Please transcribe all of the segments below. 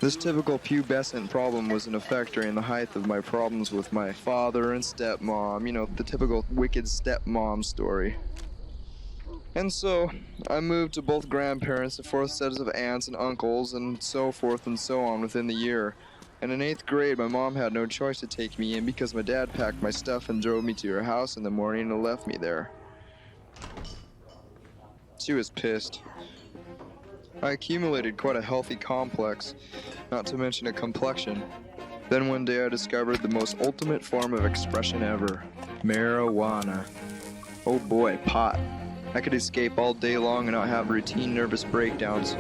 This typical pubescent problem was in effect during the height of my problems with my father and stepmom, you know, the typical wicked stepmom story. And so, I moved to both grandparents, the fourth sets of aunts and uncles, and so forth and so on within the year. And in 8th grade, my mom had no choice to take me in because my dad packed my stuff and drove me to her house in the morning and left me there. She was pissed. I accumulated quite a healthy complex, not to mention a complexion. Then one day I discovered the most ultimate form of expression ever, marijuana. Oh boy, pot. I could escape all day long and not have routine nervous breakdowns.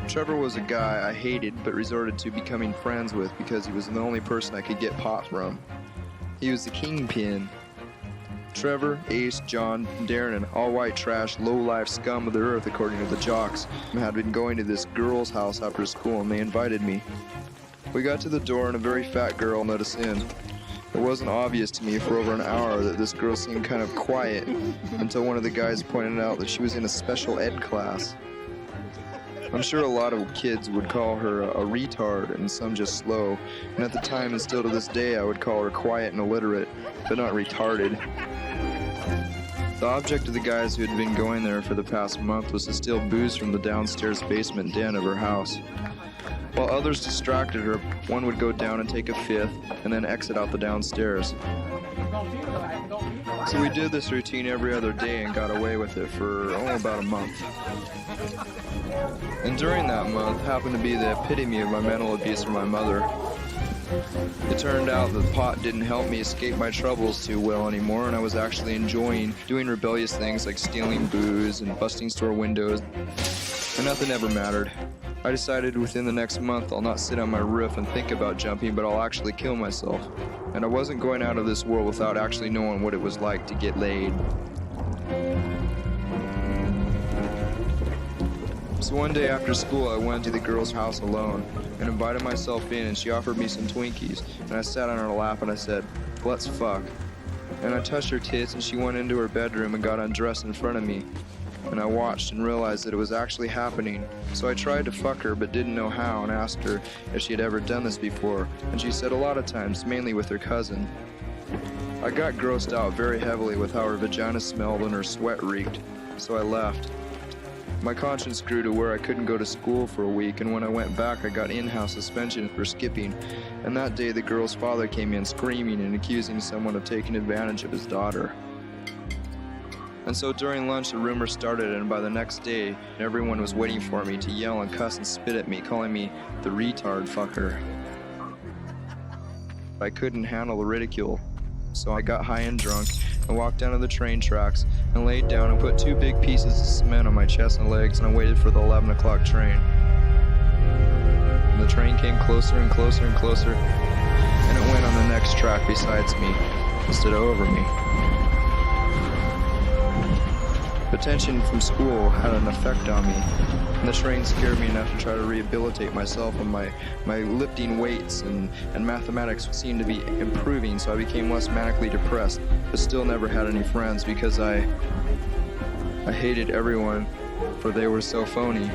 Trevor was a guy I hated but resorted to becoming friends with because he was the only person I could get pot from. He was the kingpin. Trevor, Ace, John, Darren, and all white trash, low-life scum of the earth, according to the jocks, had been going to this girl's house after school, and they invited me. We got to the door, and a very fat girl let us in. It wasn't obvious to me for over an hour that this girl seemed kind of quiet, until one of the guys pointed out that she was in a special ed class. I'm sure a lot of kids would call her a retard, and some just slow, and at the time and still to this day I would call her quiet and illiterate, but not retarded. The object of the guys who had been going there for the past month was to steal booze from the downstairs basement den of her house. While others distracted her, one would go down and take a fifth, and then exit out the downstairs. So we did this routine every other day and got away with it for about a month. And during that month happened to be the epitome of my mental abuse from my mother. It turned out that pot didn't help me escape my troubles too well anymore, and I was actually enjoying doing rebellious things like stealing booze and busting store windows, and nothing ever mattered. I decided within the next month I'll not sit on my roof and think about jumping, but I'll actually kill myself. And I wasn't going out of this world without actually knowing what it was like to get laid. So one day after school I went to the girl's house alone and invited myself in, and she offered me some Twinkies, and I sat on her lap and I said, "Let's fuck." And I touched her tits and she went into her bedroom and got undressed in front of me. And I watched and realized that it was actually happening. So I tried to fuck her but didn't know how, and asked her if she had ever done this before, and she said a lot of times, mainly with her cousin. I got grossed out very heavily with how her vagina smelled and her sweat reeked, so I left. My conscience grew to where I couldn't go to school for a week, and when I went back I got in-house suspension for skipping, and that day the girl's father came in screaming and accusing someone of taking advantage of his daughter. And so during lunch the rumor started, and by the next day everyone was waiting for me to yell and cuss and spit at me, calling me the retard fucker. I couldn't handle the ridicule, so I got high and drunk and walked down to the train tracks and laid down and put 2 big pieces of cement on my chest and legs, and I waited for the 11 o'clock train. And the train came closer and closer and closer, and it went on the next track besides me instead of over me. The tension from school had an effect on me, and the train scared me enough to try to rehabilitate myself, and my lifting weights and mathematics seemed to be improving, so I became less manically depressed, but still never had any friends because I hated everyone, for they were so phony.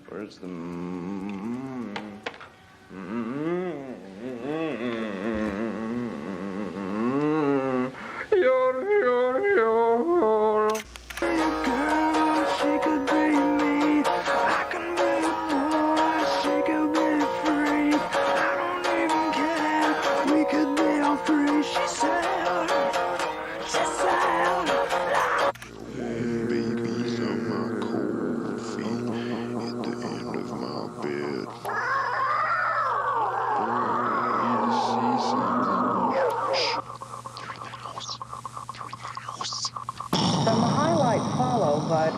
Where's the...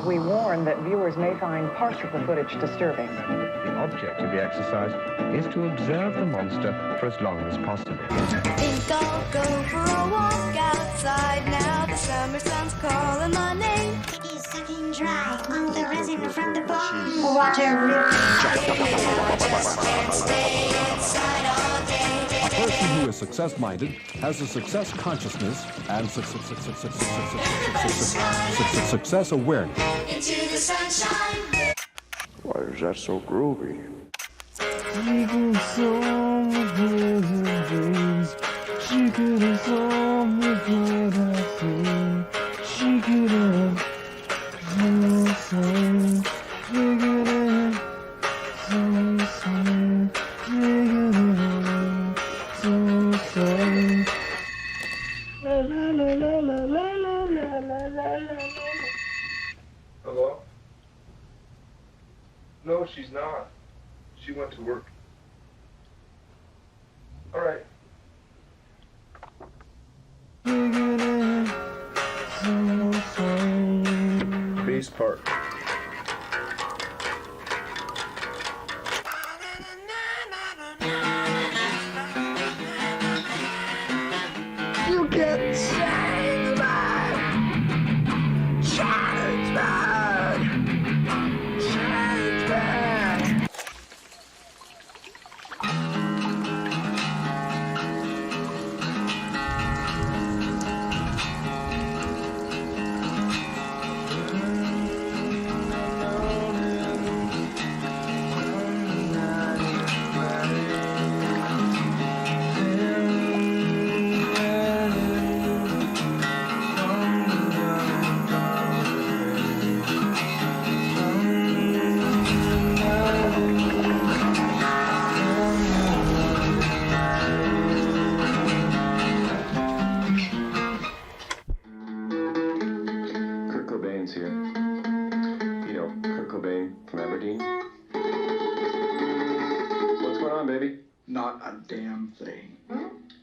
We warn that viewers may find parts of the footage disturbing. The object of the exercise is to observe the monster for as long as possible. Think I'll go for a walk outside now. The summer sun's calling my name. He's sucking dry all the resin from the bone. Water A person who is success-minded has a success consciousness and success awareness. Into the sunshine. Why is that so groovy? Hello? No, she's not. She went to work. All right. Bass part. You get changed, man. Changed, man. Changed, man. Kurt Cobain's here. You know, Kurt Cobain from Aberdeen. What's going on, baby? Not a damn thing.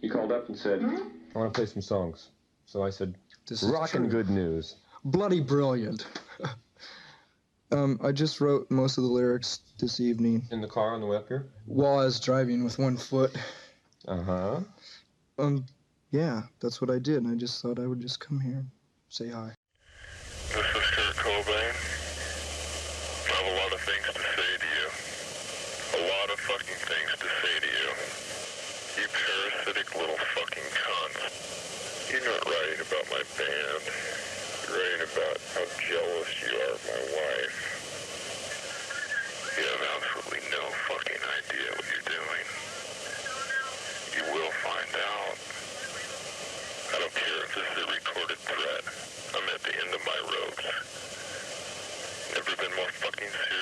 He called up and said, I want to play some songs. So I said, This is rockin' true. good news. Bloody brilliant. I just wrote most of the lyrics this evening In the car on the way up here? while I was driving with one foot. Uh-huh. Yeah, that's what I did, and I just thought I would just come here and say hi. This is Kurt Cobain. I have a lot of things to say to you. A lot of fucking things to say to you. You parasitic little fucking cunts. You're not writing about my band. You're writing about how jealous you are of my wife. You have absolutely no fucking idea what you're doing. You will find out. I don't care if this is a recorded threat. I'm at the end of my ropes. Never been more fucking serious